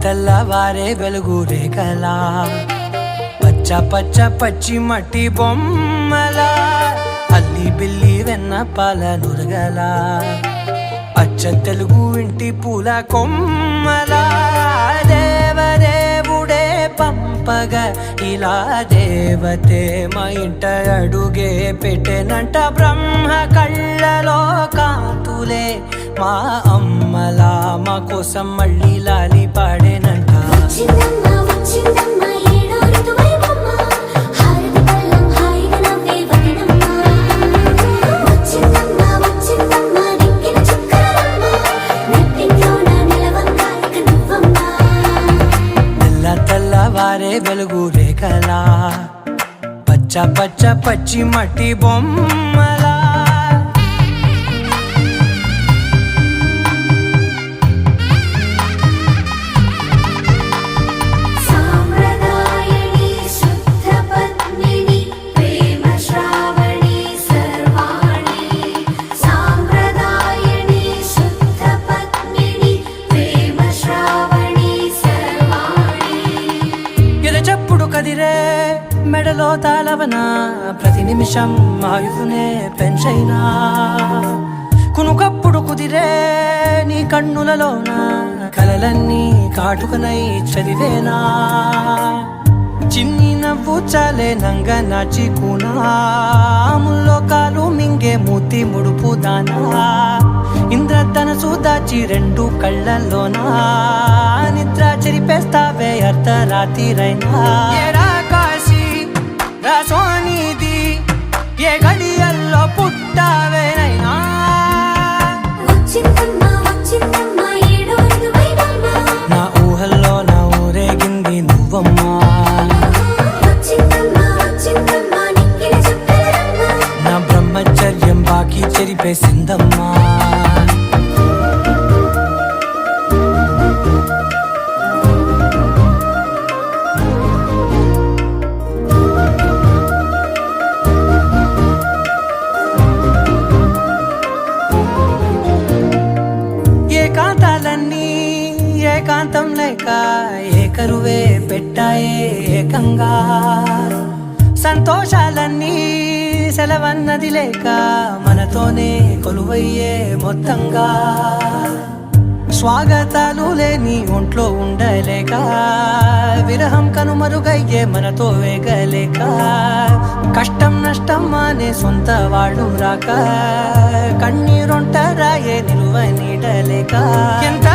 తెల్లవారే వెలుగు రేఖలా పచ్చ పచ్చ పచ్చి మట్టి బొమ్మలా అల్లి బిల్లి వెన్న పాల నురగలా అచ్చ తెలుగు ఇంటి పూల కొమ్మలా దేవదేవుడే పంపగా ఇలా దేవతే మా ఇంట అడుగే పెట్టెనంట బ్రహ్మ కళ్ళలో కాంతులే మా అమ్మలా మా కోసం మళ్ళీ లాలి పాడేనంట తెల్లవారే వెలుగు రేఖలా పచ్చ పచ్చ పచ్చి మట్టి బొమ్మలా కదిరే మెడలో తాళవన ప్రతి నిమిషం ఆయువునే పెంచైనా కునుకప్పుడు కుదిరే నీ కన్నులలోన కలలన్నీ కాటుకనై చదివేనా చిన్ని నవ్వు చాలే నంగ నాచి కూనాముల్లో కాలు మింగే మూతి ముడుపు దానా ఇంద్రధనసు దాచి రెండు కళ్ళల్లోనా నిద్ర చెరిపేస్తావే అర్ధరాత్రిరైనా కాశీ రాసోనిది ఏ గడియల్లో పుట్టావేనైనా నా ఊహల్లో నా ఊరేగింది నువ్వమ్మా నా బ్రహ్మచర్యం బాకీ చెరిపేసిందమ్మా ఏకాంతాలన్నీ ఏకాంతం లేక ఏకరువే పెట్టాయే ఏకంగా సంతోషాలన్నీ సెలవన్నది లేక మనతోనే కొలువయ్యే మొత్తంగా స్వాగతాలు లేని ఒంట్లో ఉండలేక విరహం కనుమరుగయ్యే మనతో వేగలేక కష్టం నష్టం అనే సొంత వాడు రాక కన్నీరొంటరాయే నిలువ నీడలేక ఎంత